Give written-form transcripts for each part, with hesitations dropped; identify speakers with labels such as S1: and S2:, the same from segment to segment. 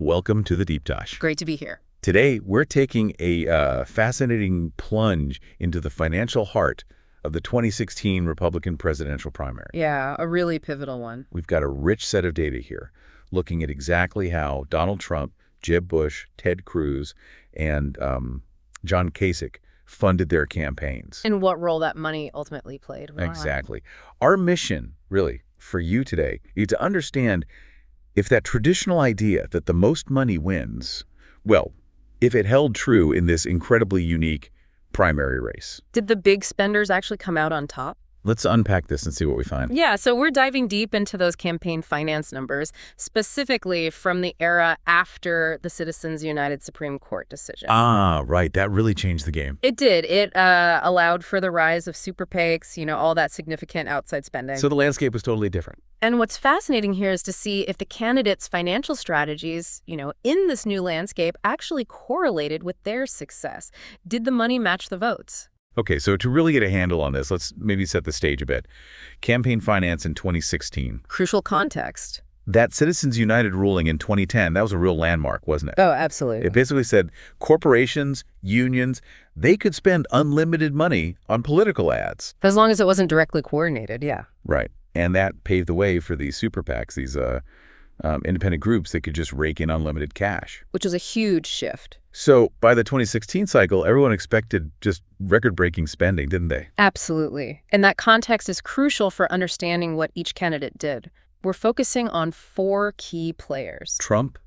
S1: Welcome to the Deep Dive.
S2: Great to be here.
S1: Today, we're taking a fascinating plunge into the financial heart of the 2016 Republican presidential primary.
S2: Yeah, a really pivotal one.
S1: We've got a rich set of data here, looking at exactly how Donald Trump, Jeb Bush, Ted Cruz, and John Kasich funded their campaigns.
S2: And what role that money ultimately played.
S1: Exactly. Our mission, really, for you today, is to understand if that traditional idea that the most money wins, well, if it held true in this incredibly unique primary race.
S2: Did the big spenders actually come out on top?
S1: Let's unpack this and see what we find.
S2: Yeah, so we're diving deep into those campaign finance numbers, specifically from the era after the Citizens United Supreme Court decision.
S1: Ah, right. That really changed the game.
S2: It did. It allowed for the rise of super PACs, all that significant outside spending.
S1: So the landscape was totally different.
S2: And what's fascinating here is to see if the candidates' financial strategies, in this new landscape actually correlated with their success. Did the money match the votes?
S1: Okay, so to really get a handle on this, let's maybe set the stage a bit. Campaign finance in 2016.
S2: Crucial context.
S1: That Citizens United ruling in 2010, that was a real landmark, wasn't it?
S2: Oh, absolutely.
S1: It basically said corporations, unions, they could spend unlimited money on political ads.
S2: As long as it wasn't directly coordinated, yeah.
S1: Right. And that paved the way for these super PACs, these independent groups that could just rake in unlimited cash.
S2: Which was a huge shift.
S1: So by the 2016 cycle, everyone expected just record-breaking spending, didn't they?
S2: Absolutely. And that context is crucial for understanding what each candidate did. We're focusing on 4 key players.
S1: Trump,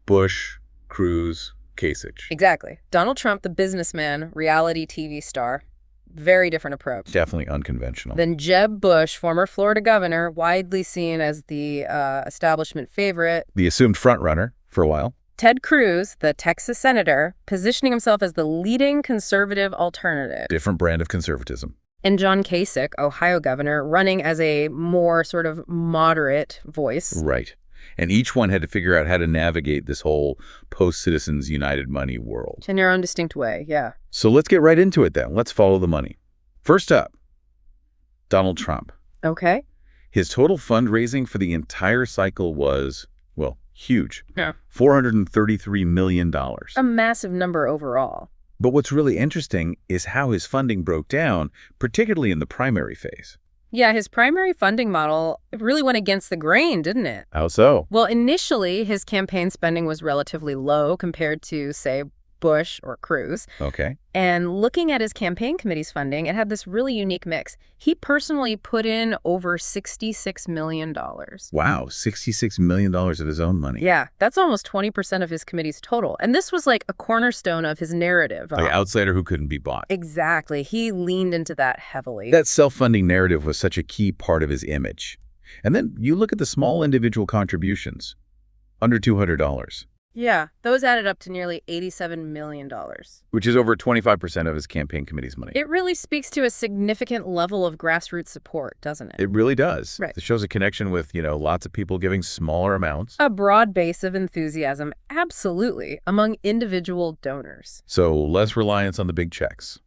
S1: Bush, Cruz, Kasich.
S2: Exactly. Donald Trump, the businessman, reality TV star. Very different approach.
S1: Definitely unconventional.
S2: Then Jeb Bush, former Florida governor, widely seen as the establishment favorite.
S1: The assumed frontrunner for a while.
S2: Ted Cruz, the Texas senator, positioning himself as the leading conservative alternative.
S1: Different brand of conservatism.
S2: And John Kasich, Ohio governor, running as a more sort of moderate voice.
S1: Right. And each one had to figure out how to navigate this whole post-Citizens United money world.
S2: In their own distinct way, yeah.
S1: So let's get right into it then. Let's follow the money. First up, Donald Trump.
S2: Okay.
S1: His total fundraising for the entire cycle was, well, huge.
S2: Yeah.
S1: $433 million.
S2: A massive number overall.
S1: But what's really interesting is how his funding broke down, particularly in the primary phase.
S2: Yeah, his primary funding model really went against the grain, didn't it?
S1: How so?
S2: Well, initially, his campaign spending was relatively low compared to, say, Bush or Cruz.
S1: Okay.
S2: And looking at his campaign committee's funding, it had this really unique mix. He personally put in over $66 million.
S1: Wow, $66 million of his own money.
S2: Yeah, that's almost 20% of his committee's total. And this was like a cornerstone of his narrative.
S1: Like outsider who couldn't be bought.
S2: Exactly. He leaned into that heavily.
S1: That self-funding narrative was such a key part of his image. And then you look at the small individual contributions, under $200.
S2: Yeah, those added up to nearly $87 million.
S1: Which is over 25% of his campaign committee's money.
S2: It really speaks to a significant level of grassroots support, doesn't it?
S1: It really does.
S2: Right.
S1: It shows a connection with, lots of people giving smaller amounts.
S2: A broad base of enthusiasm, absolutely, among individual donors.
S1: So less reliance on the big checks.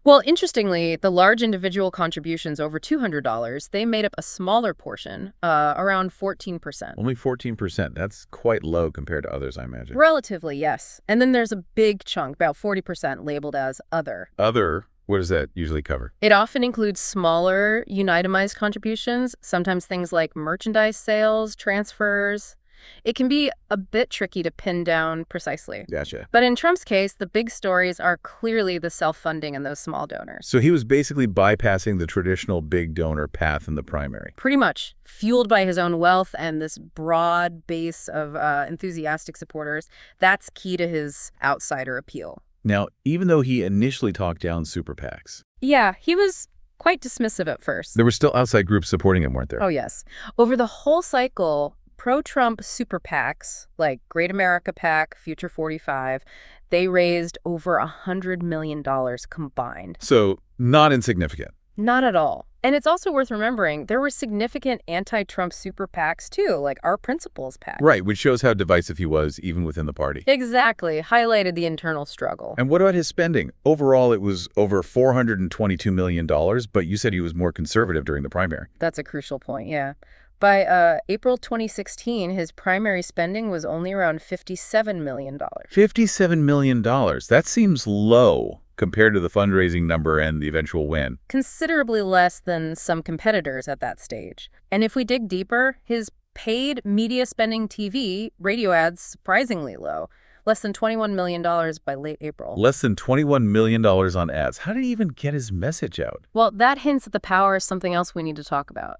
S2: Well, interestingly, the large individual contributions over $200, they made up a smaller portion, around 14%.
S1: Only 14%. That's quite low compared to others, I imagine.
S2: Relatively, yes. And then there's a big chunk, about 40%, labeled as other.
S1: Other? What does that usually cover?
S2: It often includes smaller, unitemized contributions, sometimes things like merchandise sales, transfers. It can be a bit tricky to pin down precisely.
S1: Gotcha.
S2: But in Trump's case, the big stories are clearly the self-funding and those small donors.
S1: So he was basically bypassing the traditional big donor path in the primary.
S2: Pretty much. Fueled by his own wealth and this broad base of enthusiastic supporters, that's key to his outsider appeal.
S1: Now, even though he initially talked down super PACs.
S2: Yeah, he was quite dismissive at first.
S1: There were still outside groups supporting him, weren't there?
S2: Oh, yes. Over the whole cycle, pro-Trump super PACs, like Great America PAC, Future 45, they raised over $100 million combined.
S1: So not insignificant.
S2: Not at all. And it's also worth remembering there were significant anti-Trump super PACs too, like Our Principles PAC.
S1: Right, which shows how divisive he was even within the party.
S2: Exactly. Highlighted the internal struggle.
S1: And what about his spending? Overall, it was over $422 million, but you said he was more conservative during the primary.
S2: That's a crucial point, yeah. By April 2016, his primary spending was only around $57 million.
S1: $57 million. That seems low compared to the fundraising number and the eventual win.
S2: Considerably less than some competitors at that stage. And if we dig deeper, his paid media spending TV, radio ads, surprisingly low. Less than $21 million by late April.
S1: Less than $21 million on ads. How did he even get his message out?
S2: Well, that hints at the power of something else we need to talk about.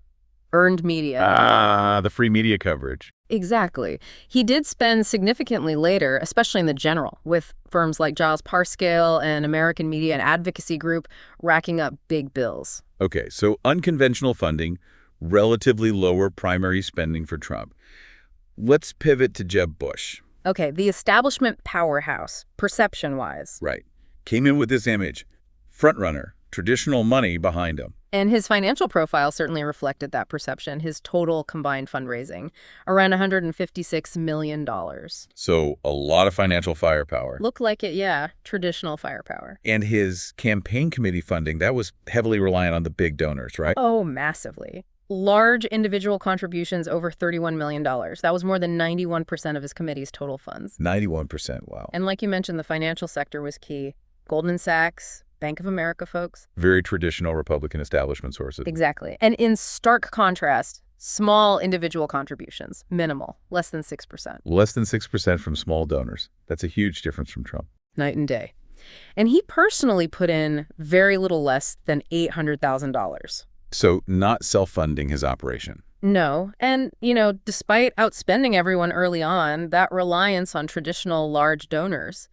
S2: Earned media.
S1: Ah, the free media coverage.
S2: Exactly. He did spend significantly later, especially in the general, with firms like Giles Parscale and American Media and Advocacy Group racking up big bills.
S1: Okay, so unconventional funding, relatively lower primary spending for Trump. Let's pivot to Jeb Bush.
S2: Okay, the establishment powerhouse, perception-wise.
S1: Right. Came in with this image. Frontrunner, traditional money behind him.
S2: And his financial profile certainly reflected that perception, his total combined fundraising, around $156 million.
S1: So a lot of financial firepower.
S2: Looked like it, yeah, traditional firepower.
S1: And his campaign committee funding, that was heavily reliant on the big donors, right?
S2: Oh, massively. Large individual contributions over $31 million. That was more than 91% of his committee's total funds.
S1: 91%, wow.
S2: And like you mentioned, the financial sector was key. Goldman Sachs, Bank of America folks.
S1: Very traditional Republican establishment sources.
S2: Exactly. And in stark contrast, small individual contributions, minimal, less than 6%.
S1: Less than 6% from small donors. That's a huge difference from Trump.
S2: Night and day. And he personally put in very little less than $800,000.
S1: So not self-funding his operation.
S2: No. And, despite outspending everyone early on, that reliance on traditional large donors,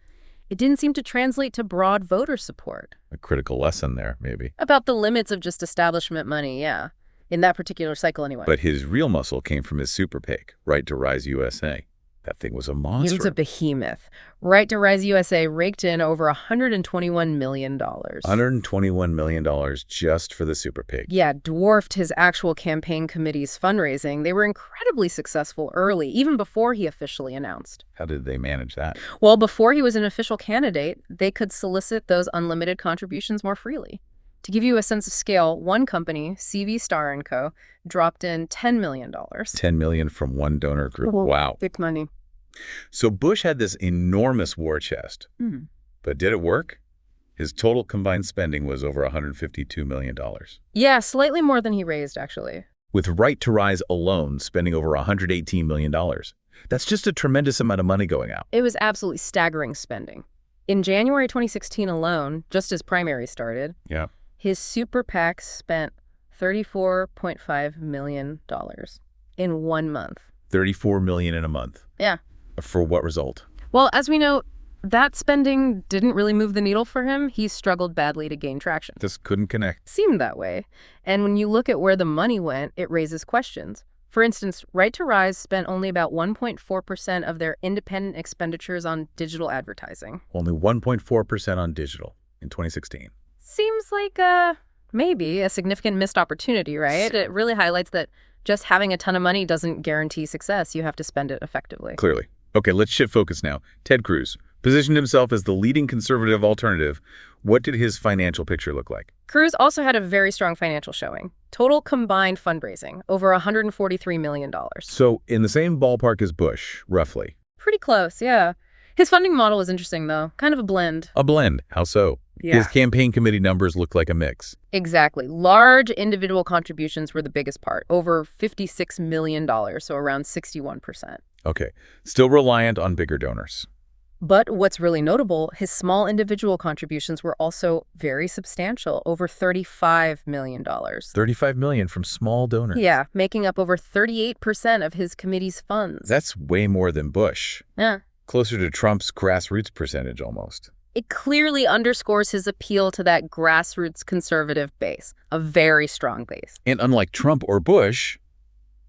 S2: it didn't seem to translate to broad voter support.
S1: A critical lesson there, maybe.
S2: About the limits of just establishment money, yeah. In that particular cycle, anyway.
S1: But his real muscle came from his super PAC, Right to Rise USA. That thing was a monster.
S2: It was a behemoth. Right to Rise USA raked in over $121 million.
S1: $121 million just for the super PAC.
S2: Yeah, dwarfed his actual campaign committee's fundraising. They were incredibly successful early, even before he officially announced.
S1: How did they manage that?
S2: Well, before he was an official candidate, they could solicit those unlimited contributions more freely. To give you a sense of scale, one company, CV Star & Co., dropped in $10 million.
S1: $10 million from one donor group. Wow.
S2: Big money.
S1: So Bush had this enormous war chest. But did it work? His total combined spending was over $152 million.
S2: Yeah, slightly more than he raised, actually.
S1: With Right to Rise alone spending over $118 million. That's just a tremendous amount of money going out.
S2: It was absolutely staggering spending. In January 2016 alone, just as primary started, his super PAC spent $34.5 million in 1 month.
S1: $34 million in a month.
S2: Yeah.
S1: For what result?
S2: Well, as we know, that spending didn't really move the needle for him. He struggled badly to gain traction.
S1: Just couldn't connect.
S2: Seemed that way. And when you look at where the money went, it raises questions. For instance, Right to Rise spent only about 1.4% of their independent expenditures on digital advertising.
S1: Only 1.4% on digital in 2016.
S2: Seems like maybe a significant missed opportunity, right? It really highlights that just having a ton of money doesn't guarantee success. You have to spend it effectively.
S1: Clearly. Okay, let's shift focus now. Ted Cruz positioned himself as the leading conservative alternative. What did his financial picture look like?
S2: Cruz also had a very strong financial showing. Total combined fundraising, over $143 million.
S1: So in the same ballpark as Bush, roughly.
S2: Pretty close, yeah. His funding model was interesting, though. Kind of a blend.
S1: A blend? How so?
S2: Yeah.
S1: His campaign committee numbers look like a mix.
S2: Exactly. Large individual contributions were the biggest part, over $56 million, so around 61%.
S1: Okay. Still reliant on bigger donors.
S2: But what's really notable, his small individual contributions were also very substantial, over $35 million.
S1: $35 million from small donors.
S2: Yeah, making up over 38% of his committee's funds.
S1: That's way more than Bush.
S2: Yeah.
S1: Closer to Trump's grassroots percentage almost.
S2: It clearly underscores his appeal to that grassroots conservative base, a very strong base.
S1: And unlike Trump or Bush,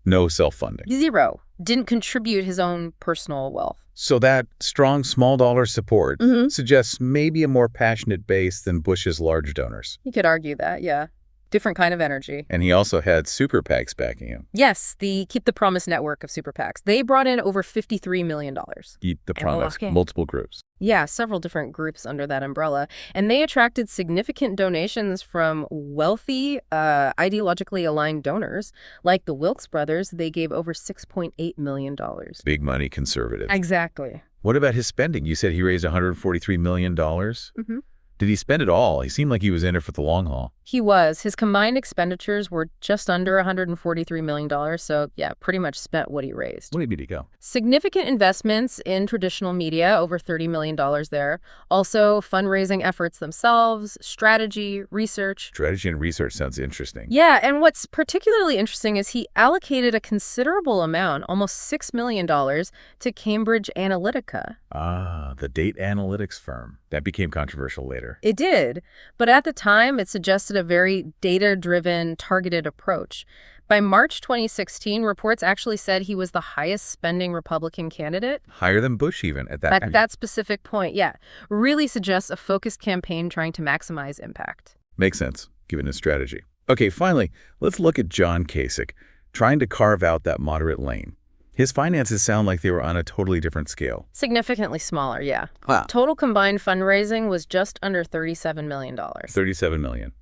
S1: no self-funding.
S2: Zero. Didn't contribute his own personal wealth.
S1: So that strong small dollar support suggests maybe a more passionate base than Bush's large donors.
S2: You could argue that, yeah. Different kind of energy.
S1: And he also had super PACs backing him.
S2: Yes, the Keep the Promise network of super PACs. They brought in over $53 million.
S1: Keep the Promise, multiple groups.
S2: Yeah, several different groups under that umbrella. And they attracted significant donations from wealthy, ideologically aligned donors. Like the Wilkes brothers, they gave over $6.8 million.
S1: Big money conservatives.
S2: Exactly.
S1: What about his spending? You said he raised $143 million.
S2: Mm-hmm.
S1: Did he spend it all? He seemed like he was in it for the long haul.
S2: He was. His combined expenditures were just under $143 million, so yeah, pretty much spent what he raised.
S1: What did he go?
S2: Significant investments in traditional media, over $30 million there. Also, fundraising efforts themselves, strategy, research.
S1: Strategy and research sounds interesting.
S2: Yeah, and what's particularly interesting is he allocated a considerable amount, almost $6 million, to Cambridge Analytica.
S1: Ah, the data analytics firm. That became controversial later.
S2: It did, but at the time, it suggested a very data-driven, targeted approach. By March 2016, reports actually said he was the highest-spending Republican candidate.
S1: Higher than Bush even at that
S2: At that specific point, yeah. Really suggests a focused campaign trying to maximize impact.
S1: Makes sense, given his strategy. Okay, finally, let's look at John Kasich, trying to carve out that moderate lane. His finances sound like they were on a totally different scale.
S2: Significantly smaller, yeah.
S1: Wow.
S2: Total combined fundraising was just under $37 million.
S1: $37 million.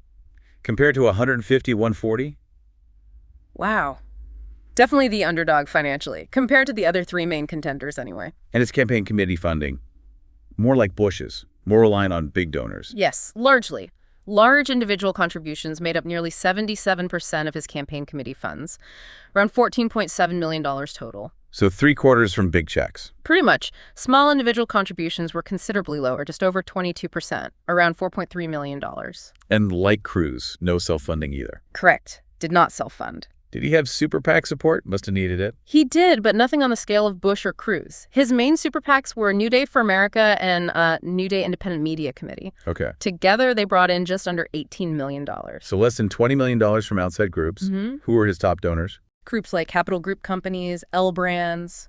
S1: Compared to 150, 140?
S2: Wow. Definitely the underdog financially, compared to the other three main contenders anyway.
S1: And his campaign committee funding? More like Bush's, more reliant on big donors.
S2: Yes, largely. Large individual contributions made up nearly 77% of his campaign committee funds, around $14.7 million total.
S1: So 3/4 from big checks.
S2: Pretty much. Small individual contributions were considerably lower, just over 22%, around $4.3 million.
S1: And like Cruz, no self-funding either.
S2: Correct. Did not self-fund.
S1: Did he have super PAC support? Must have needed it.
S2: He did, but nothing on the scale of Bush or Cruz. His main super PACs were New Day for America and New Day Independent Media Committee.
S1: Okay.
S2: Together, they brought in just under $18 million.
S1: So less than $20 million from outside groups.
S2: Mm-hmm.
S1: Who were his top donors?
S2: Groups like Capital Group companies, L Brands,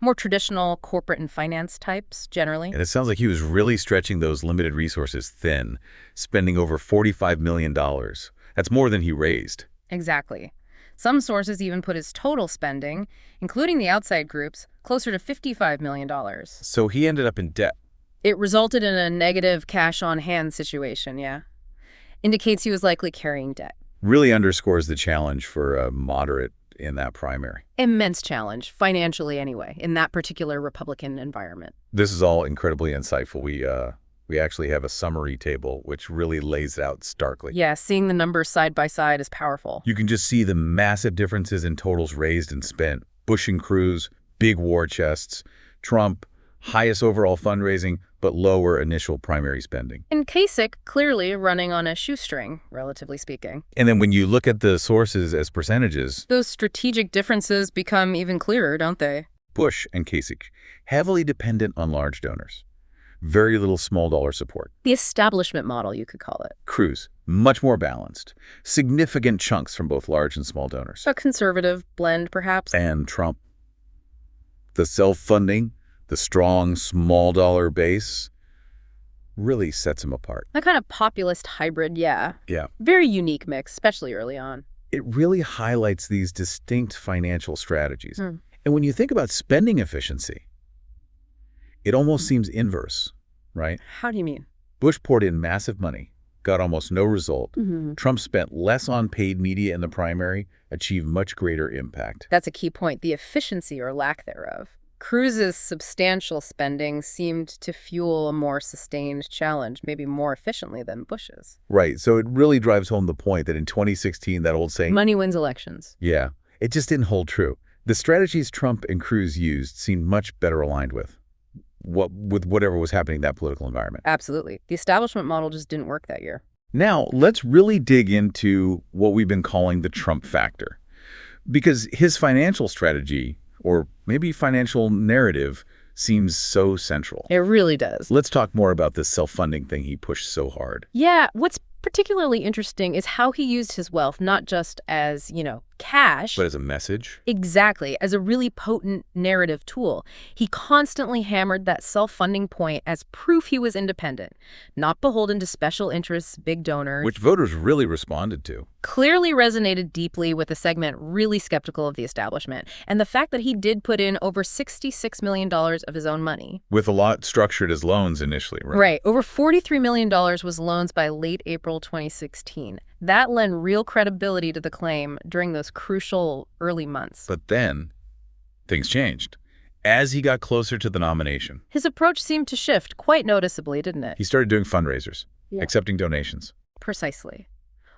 S2: more traditional corporate and finance types, generally.
S1: And it sounds like he was really stretching those limited resources thin, spending over $45 million. That's more than he raised.
S2: Exactly. Some sources even put his total spending, including the outside groups, closer to $55 million.
S1: So he ended up in debt.
S2: It resulted in a negative cash-on-hand situation, yeah. Indicates he was likely carrying debt.
S1: Really underscores the challenge for a moderate in that primary.
S2: Immense challenge, financially anyway, in that particular Republican environment.
S1: This is all incredibly insightful. We actually have a summary table which really lays it out starkly.
S2: Yeah, seeing the numbers side by side is powerful.
S1: You can just see the massive differences in totals raised and spent. Bush and Cruz, big war chests. Trump, highest overall fundraising, but lower initial primary spending.
S2: And Kasich clearly running on a shoestring, relatively speaking.
S1: And then when you look at the sources as percentages,
S2: those strategic differences become even clearer, don't they?
S1: Bush and Kasich, heavily dependent on large donors. Very little small dollar support.
S2: The establishment model, you could call it.
S1: Cruz, much more balanced. Significant chunks from both large and small donors.
S2: A conservative blend, perhaps.
S1: And Trump. The self-funding, the strong small dollar base, really sets him apart.
S2: A kind of populist hybrid, yeah.
S1: Yeah.
S2: Very unique mix, especially early on.
S1: It really highlights these distinct financial strategies.
S2: Hmm.
S1: And when you think about spending efficiency, it almost seems inverse, right?
S2: How do you mean?
S1: Bush poured in massive money, got almost no result.
S2: Mm-hmm.
S1: Trump spent less on paid media in the primary, achieved much greater impact.
S2: That's a key point, the efficiency or lack thereof. Cruz's substantial spending seemed to fuel a more sustained challenge, maybe more efficiently than Bush's.
S1: Right, so it really drives home the point that in 2016, that old saying,
S2: money wins elections.
S1: Yeah, it just didn't hold true. The strategies Trump and Cruz used seemed much better aligned with whatever was happening in that political environment.
S2: Absolutely. The establishment model just didn't work that year.
S1: Now, let's really dig into what we've been calling the Trump factor. Because his financial strategy, or maybe financial narrative, seems so central.
S2: It really does.
S1: Let's talk more about this self-funding thing he pushed so hard.
S2: Yeah, what's particularly interesting is how he used his wealth not just as, cash.
S1: But as a message?
S2: Exactly, as a really potent narrative tool. He constantly hammered that self-funding point as proof he was independent, not beholden to special interests, big donors.
S1: Which voters really responded to.
S2: Clearly resonated deeply with a segment really skeptical of the establishment. And the fact that he did put in over $66 million of his own money.
S1: With a lot structured as loans initially, right?
S2: Right. Over $43 million was loans by late April 2016. That lent real credibility to the claim during those crucial early months.
S1: But then, things changed. As he got closer to the nomination,
S2: His approach seemed to shift quite noticeably, didn't it?
S1: he started doing fundraisers, accepting donations.
S2: Precisely.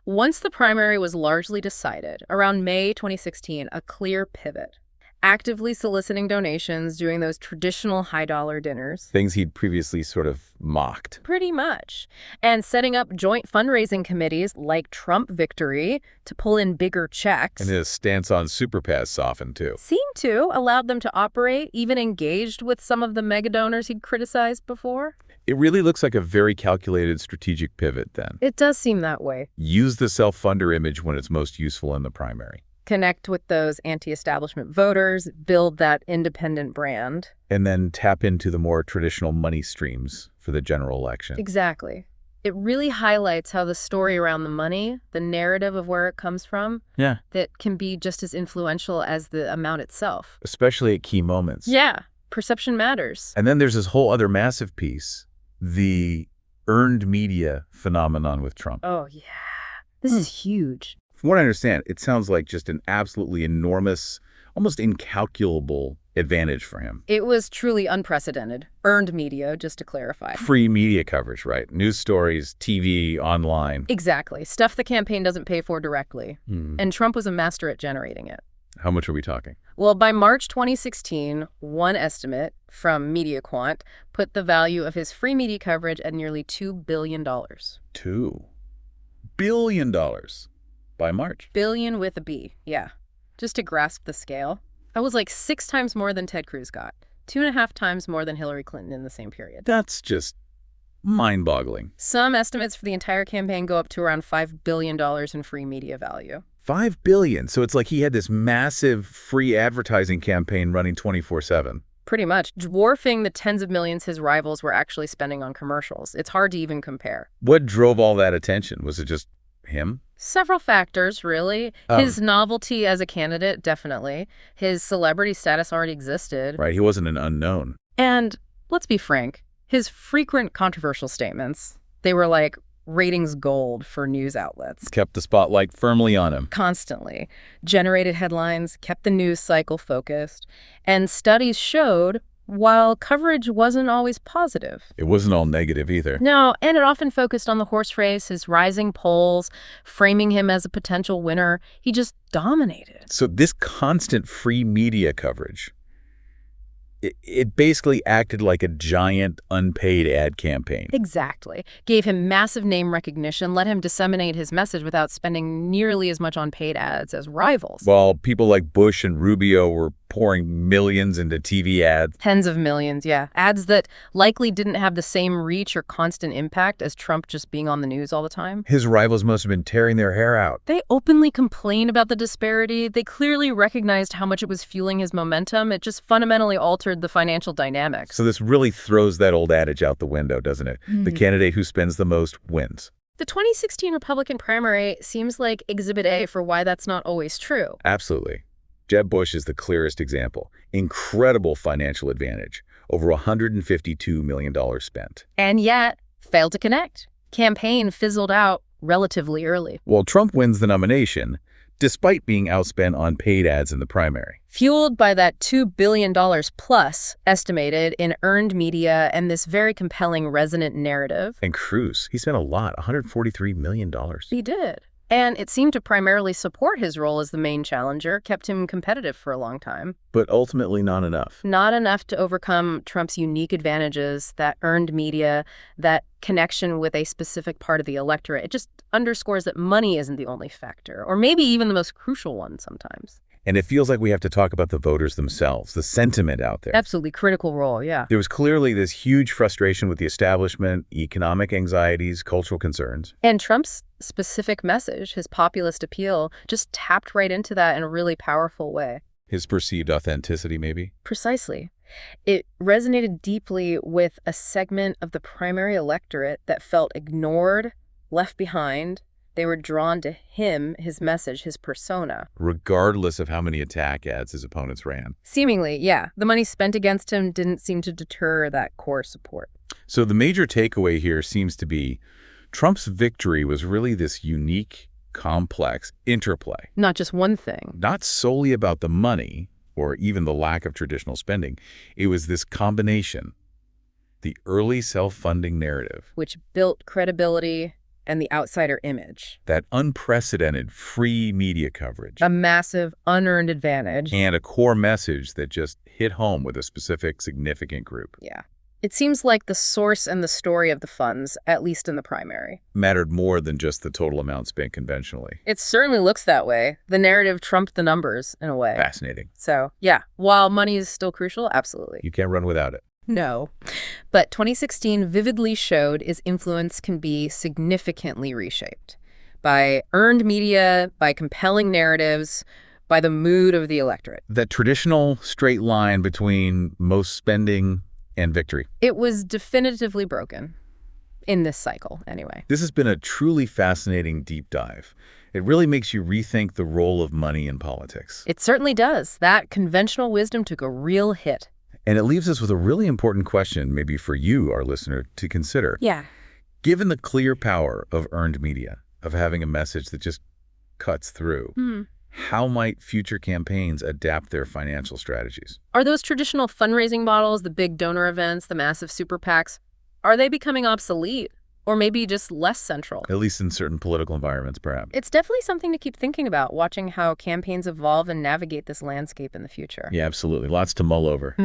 S2: Once the primary was largely decided, around May 2016, a clear pivot. Actively soliciting donations, doing those traditional high-dollar dinners.
S1: Things he'd previously sort of mocked.
S2: Pretty much. And setting up joint fundraising committees like Trump Victory to pull in bigger checks.
S1: And his stance on Super PACs softened, too.
S2: Seemed to allowed them to operate, even engaged with some of the mega donors he'd criticized before.
S1: It really looks like a very calculated strategic pivot then.
S2: It does seem that way.
S1: Use the self-funder image when it's most useful in the primary.
S2: Connect with those anti-establishment voters, build that independent brand.
S1: And then tap into the more traditional money streams for the general election.
S2: Exactly. It really highlights how the story around the money, the narrative of where it comes from, that can be just as influential as the amount itself.
S1: Especially at key moments.
S2: Yeah, perception matters.
S1: And then there's this whole other massive piece, the earned media phenomenon with Trump.
S2: Oh, yeah. This is huge.
S1: From what I understand, it sounds like just an absolutely enormous, almost incalculable advantage for him.
S2: It was truly unprecedented. Earned media, just to clarify.
S1: Free media coverage, right? News stories, TV, online.
S2: Exactly. Stuff the campaign doesn't pay for directly. And Trump was a master at generating it.
S1: How much are we talking?
S2: Well, by March 2016, one estimate from MediaQuant put the value of his free media coverage at nearly $2 billion.
S1: $2 billion by March.
S2: Billion with a B, yeah. Just to grasp the scale. That was like 6 times more than Ted Cruz got. 2.5 times more than Hillary Clinton in the same period.
S1: That's just mind-boggling.
S2: Some estimates for the entire campaign go up to around $5 billion in free media value.
S1: $5 billion. So it's like he had this massive free advertising campaign running 24/7.
S2: Pretty much, dwarfing the tens of millions his rivals were actually spending on commercials. It's hard to even compare.
S1: What drove all that attention? Was it just him?
S2: Several factors, really. His novelty as a candidate, definitely. His celebrity status already existed.
S1: Right, he wasn't an unknown.
S2: And let's be frank, his frequent controversial statements, they were like ratings gold for news outlets.
S1: Kept the spotlight firmly on him.
S2: Constantly. Generated headlines, kept the news cycle focused. And studies showed, while coverage wasn't always positive.
S1: It wasn't all negative either.
S2: No, and it often focused on the horse race, his rising polls, framing him as a potential winner. He just dominated.
S1: So this constant free media coverage, it basically acted like a giant unpaid ad campaign.
S2: Exactly. Gave him massive name recognition, let him disseminate his message without spending nearly as much on paid ads as rivals.
S1: While people like Bush and Rubio were pouring millions into TV ads.
S2: Tens of millions, yeah. Ads that likely didn't have the same reach or constant impact as Trump just being on the news all the time.
S1: His rivals must have been tearing their hair out.
S2: They openly complain about the disparity. They clearly recognized how much it was fueling his momentum. It just fundamentally altered the financial dynamics.
S1: So this really throws that old adage out the window, doesn't it? The candidate who spends the most wins.
S2: The 2016 Republican primary seems like Exhibit A for why that's not always true.
S1: Absolutely. Jeb Bush is the clearest example. Incredible financial advantage. Over $152 million spent.
S2: And yet, failed to connect. Campaign fizzled out relatively early.
S1: While Trump wins the nomination, despite being outspent on paid ads in the primary.
S2: Fueled by that $2 billion plus estimated in earned media and this very compelling resonant narrative.
S1: And Cruz, he spent a lot, $143 million.
S2: He did. And it seemed to primarily support his role as the main challenger, kept him competitive for a long time.
S1: But ultimately not enough.
S2: Not enough to overcome Trump's unique advantages, that earned media, that connection with a specific part of the electorate. It just underscores that money isn't the only factor, or maybe even the most crucial one sometimes.
S1: And it feels like we have to talk about the voters themselves, the sentiment out there.
S2: Absolutely critical role, yeah.
S1: There was clearly this huge frustration with the establishment, economic anxieties, cultural concerns.
S2: And Trump's specific message, his populist appeal, just tapped right into that in a really powerful way.
S1: His perceived authenticity, maybe?
S2: Precisely. It resonated deeply with a segment of the primary electorate that felt ignored, left behind. They were drawn to him, his message, his persona.
S1: Regardless of how many attack ads his opponents ran.
S2: Seemingly, yeah. The money spent against him didn't seem to deter that core support.
S1: So the major takeaway here seems to be Trump's victory was really this unique, complex interplay.
S2: Not just one thing.
S1: Not solely about the money or even the lack of traditional spending. It was this combination, the early self-funding narrative.
S2: Which built credibility and the outsider image.
S1: That unprecedented free media coverage.
S2: A massive, unearned advantage.
S1: And a core message that just hit home with a specific, significant group.
S2: Yeah. It seems like the source and the story of the funds, at least in the primary,
S1: mattered more than just the total amount spent conventionally.
S2: It certainly looks that way. The narrative trumped the numbers, in a way.
S1: Fascinating.
S2: So, yeah, while money is still crucial, absolutely.
S1: You can't run without it.
S2: No. But 2016 vividly showed his influence can be significantly reshaped by earned media, by compelling narratives, by the mood of the electorate.
S1: That traditional straight line between most spending and victory.
S2: It was definitively broken. In this cycle, anyway.
S1: This has been a truly fascinating deep dive. It really makes you rethink the role of money in politics.
S2: It certainly does. That conventional wisdom took a real hit.
S1: And it leaves us with a really important question, maybe for you, our listener, to consider.
S2: Yeah.
S1: Given the clear power of earned media, of having a message that just cuts through, how might future campaigns adapt their financial strategies?
S2: Are those traditional fundraising models, the big donor events, the massive super PACs, are they becoming obsolete? Or maybe just less central?
S1: At least in certain political environments, perhaps.
S2: It's definitely something to keep thinking about, watching how campaigns evolve and navigate this landscape in the future.
S1: Yeah, absolutely. Lots to mull over.